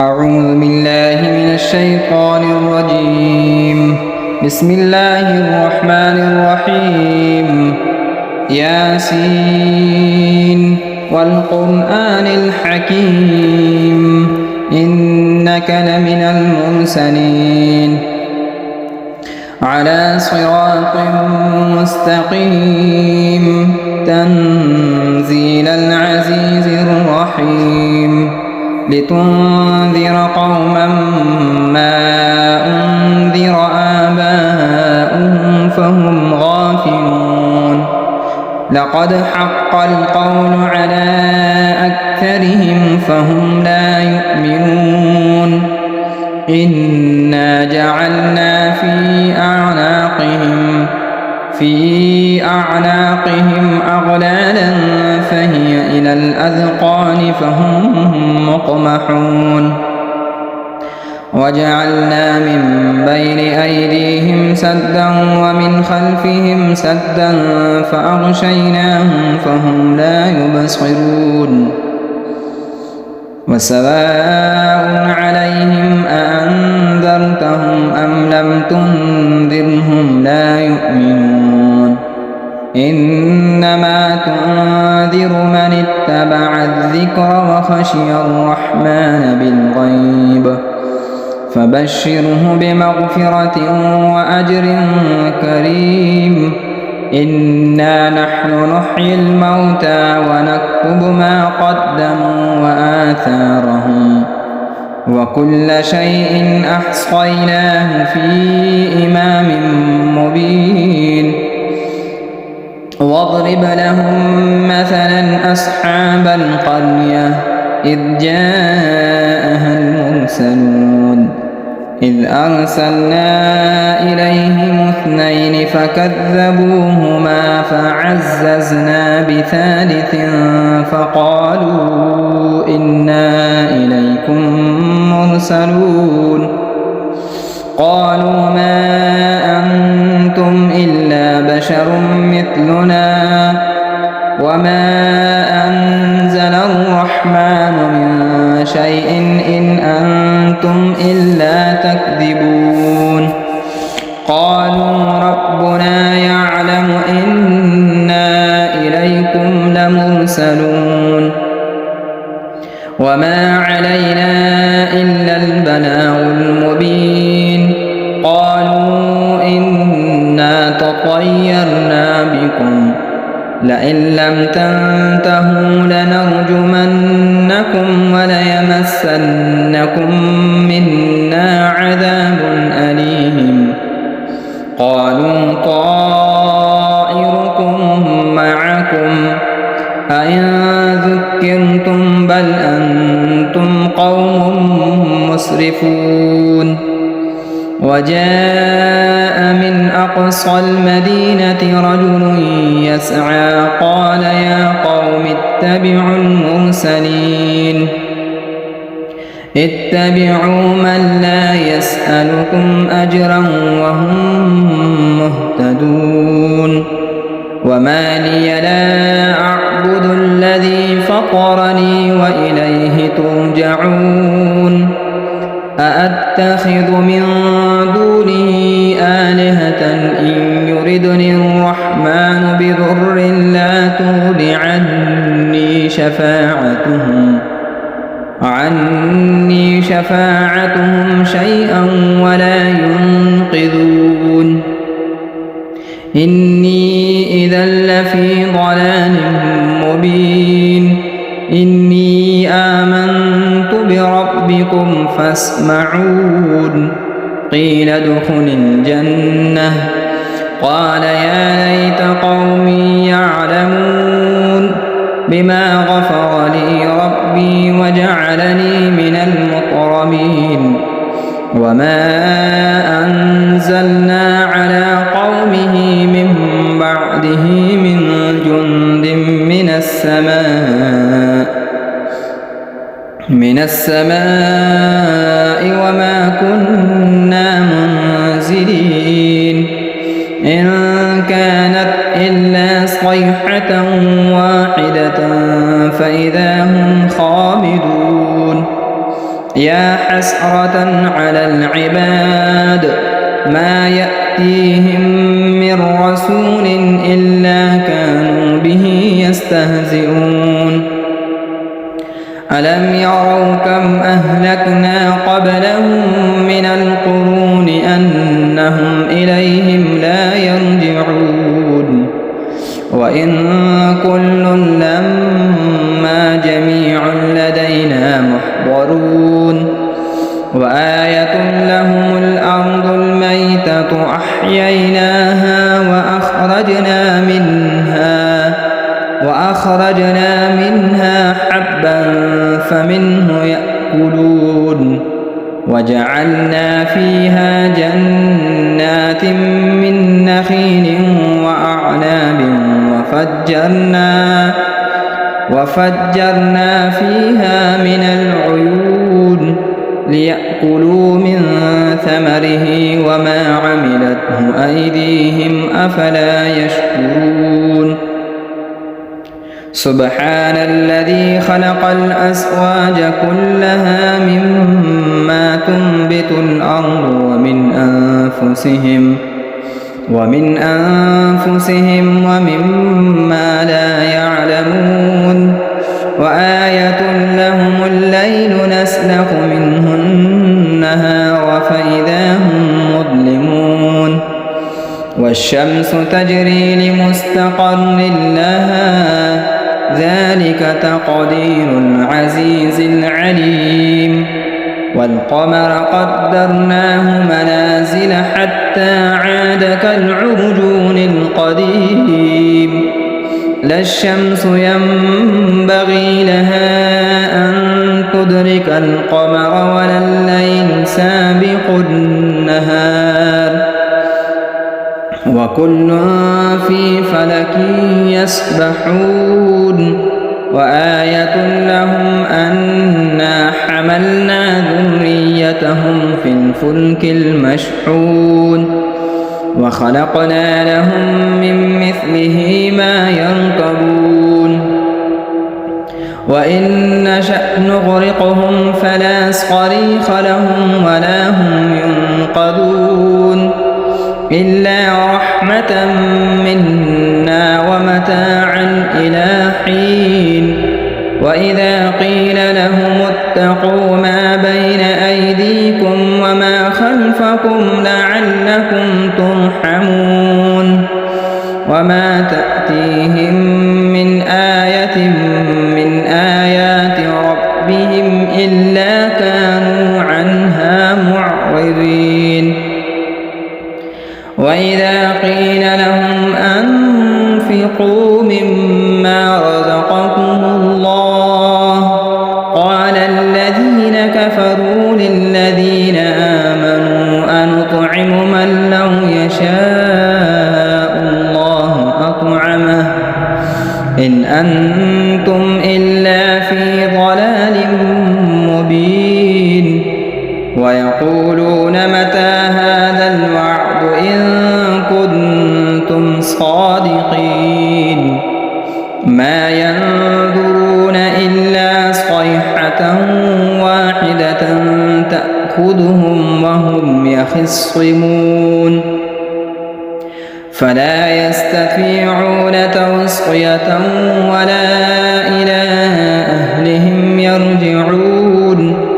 أعوذ بالله من الشيطان الرجيم. بسم الله الرحمن الرحيم. ياسين والقرآن الحكيم إنك لمن المرسلين على صراط مستقيم تنزيل العزيز الرحيم لتنذر قوما ما أنذر آباؤهم فهم غافلون لقد حق القول على أكثرهم فهم لا يؤمنون إنا جعلنا في أعناقهم أغلالا فهي إلى الأذقان فهم مقمحون وجعلنا من بين أيديهم سدا ومن خلفهم سدا فأغشيناهم فهم لا يبصرون وسواء عليهم أأنذرتهم أم لم تنذرهم لا يؤمنون إنما تنذر من اتبع الذكر وخشي الرحمن بالغيب فبشره بمغفرة وأجر كريم إنا نحن نحيي الموتى ونكتب ما قدموا وآثارهم وكل شيء أحصيناه في إمام مبين واضرب لهم مثلا أصحاب القرية إذ جاءها المرسلون إذ أرسلنا إليهم اثنين فكذبوهما فعززنا بثالث فقالوا إنا إليكم مرسلون قالوا ما أنتم إلا بشر مثلنا وما أنزل الرحمن من شيء إن أنتم إلا تكذبون قالوا ربنا يعلم إنا إليكم لمرسلون وما علينا إلا البلاغ المبين قالوا إنا تطيرنا بكم لئن لم تنتهوا لنرجمنكم وليمسنكم منا عذاب أليم قالوا طائركم معكم أئن ذكرتم بل أنتم قوم مسرفون وجاء من أقصى المدينة رجل يسعى قال يا قوم اتبعوا المرسلين اتبعوا من لا يسألكم أجرا وهم مهتدون وما لي لا أعبد الذي فطرني وإليه ترجعون أأتخذ من دونه آلهة إن يردني الرحمن بضر لا تغن عني شفاعتهم شيئا ولا ينقذون إني إذا لفي ضلال مبين إني آمنت بربكم فاسمعون قيل ادخل الجنة قال يا ليت قومي يعلمون بما غفر لي ربي وجعلني من المكرمين وما أنزلنا على قومه من بعده من جند من السماء وما كنا منزلين إن كانت إلا صيحة واحدة فإذا هم خامدون يا حسرة على العباد ما يأتيهم من رسول إلا كانوا به يستهزئون ألم يروا كم أهلكنا قبلهم من القرون أنهم إليهم لا يرجعون وإن كل لما جميع لدينا محضرون وآية لهم الأرض الميتة أحييناها وأخرجنا منها حبا فمنه يأكلون وجعلنا فيها جنات من نخيل وأعناب وفجرنا فيها من العيون ليأكلوا من ثمره وما عملته أيديهم أفلا يشكرون سبحان الذي خلق الأزواج كلها مما تنبت الأرض ومن أنفسهم ومما لا يعلمون وآية لهم الليل نسلخ منه النهار فإذا هم مظلمون والشمس تجري لمستقر لها ذلك تقدير العزيز العليم والقمر قدرناه منازل حتى عاد كالعرجون القديم لا الشمس ينبغي لها أن تدرك القمر ولا الليل سابق النهار وكل في فلك يسبحون وآية لهم أنا حملنا ذريتهم في الفلك المشحون وخلقنا لهم من مثله ما يركبون وإن نشأ نغرقهم فلا صريخ لهم ولا هم ينقذون إلا رحمة منا ومتاعا إلى حين وإذا قيل لهم اتقوا ما بين أيديكم وما خلفكم لعلكم ترحمون وما تأتيهم من آية من آيات ربهم إلا كانوا عنها معرضين وإذا قيل لهم أنفقوا مما رزقكم الله قال الذين كفروا للذين آمنوا أنطعم من لو يشاء الله أطعمه إن أنتم إلا في ضلال مبين ويقولون متى هذا الوعد إن كنتم صادقين ما ينظرون إلا صيحة واحدة تأخذهم وهم يخصمون فلا يستطيعون توصية ولا إلى أهلهم يرجعون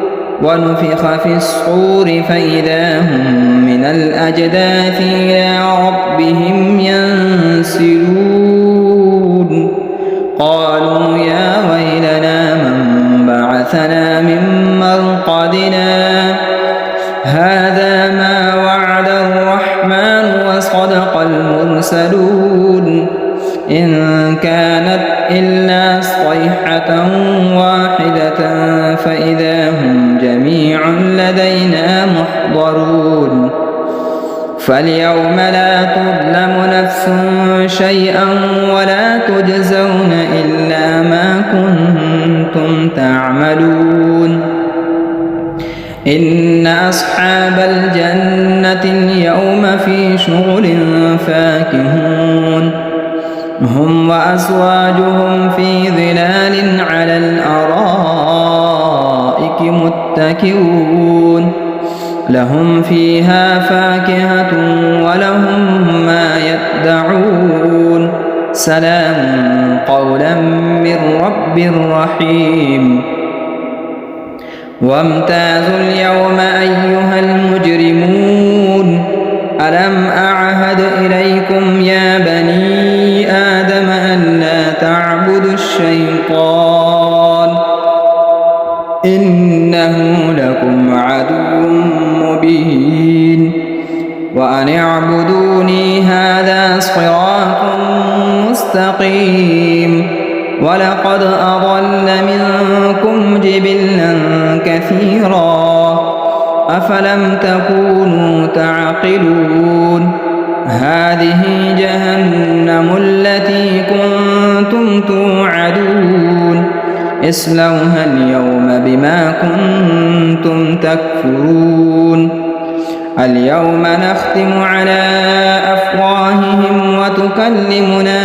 ونفخ في الصور فإذا هم من الأجداث إلى ربهم ينسلون قالوا يا ويلنا من بعثنا من مرقدنا هذا ما وعد الرحمن وصدق المرسلون إن كانت إلا صيحة واحدة فإذا هم جميع لدينا محضرون فاليوم لا تظلم نفس شيئا ولا تجزون إلا ما كنتم تعملون إن أصحاب الجنة اليوم في شغل فاكهون هم وأزواجهم في ظلال على الأرائك متكئون متكئون لهم فيها فاكهة ولهم ما يدعون سلام قولا من رب رحيم وامتازوا اليوم أيها المجرمون ألم أعهد إليكم يا بني آدم أن لا تعبدوا الشيطان إنه لكم عدو مبين وأن اعبدوني هذا صراط مستقيم ولقد أضل منكم جبلا كثيرا أفلم تكونوا تعقلون هذه جهنم التي كنتم توعدون اصلوها اليوم بما كنتم تكفرون اليوم نختم على أفواههم وتكلمنا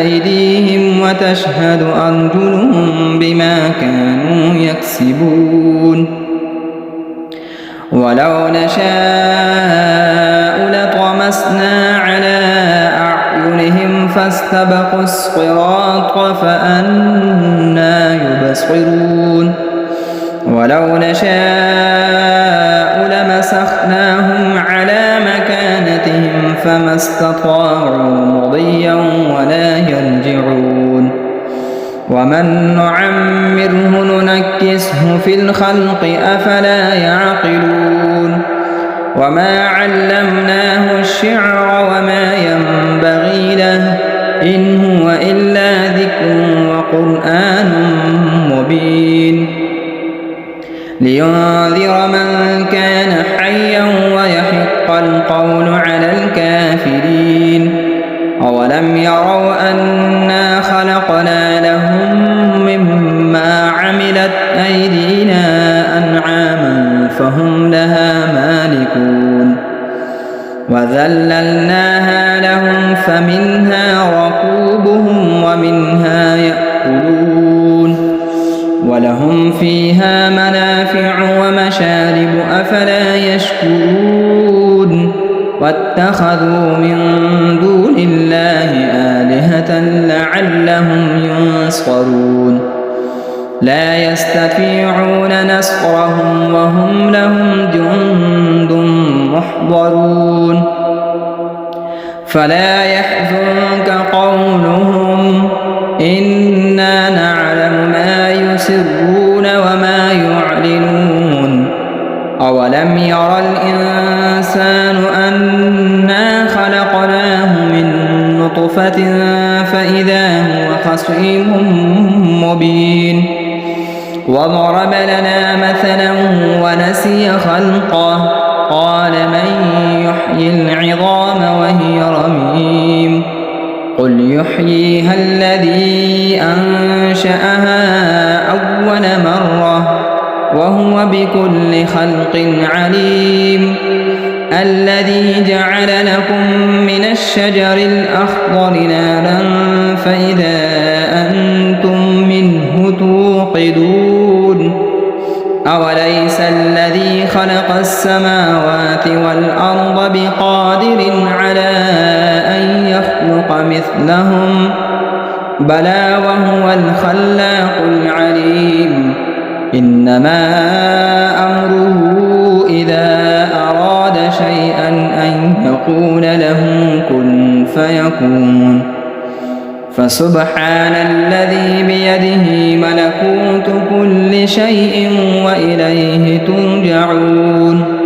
أيديهم وتشهد أرجلهم بما كانوا يكسبون ولو نشاء لطمسنا على أعينهم فاستبقوا الصراط فأنى يبصرون ولو نشاء لمسخناهم على مكانتهم فما استطاعوا مضيا ولا يرجعون ومن نعمره ننكسه في الخلق أفلا يعقلون وما علمناه الشعر وما ينبغي له إن هو إلا ذكر وقرآن مبين لينذر من كان حيا ويحق القول على الكافرين أولم يروا أنا خلقنا لهم مما عملت أيدينا أنعاما فهم لها مالكون وذللناها لهم فمنها ركوبهم ومنها يأكلون ولهم فيها منافع ومشارب أفلا يشكرون واتخذوا من دون الله آلهة لعلهم ينصرون لا يستطيعون نصرهم وهم لهم جند محضرون فلا يحزنك قولهم إنا نعلم ما يسرون وما يعلنون أولم ير الإنسان أنا خلقناه من نطفة فإذا هو خصيم مبين وضرب لنا مثلا ونسي خلقه قال من يحيي العظام وهي رميم قل يحييها الذي أنشأها أول مرة وهو بكل خلق عليم الذي جعل لكم من الشجر الأخضر نارا فإذا أنتم منه توقدون أوليس الذي خلق السماوات والأرض بقادر على أن يخلق مثلهم بلى وهو الخلاق العليم إنما أمره إذا أراد شيئا أن يقول له كن فيكون فسبحان الذي بيده ملكوت كل شيء وإليه ترجعون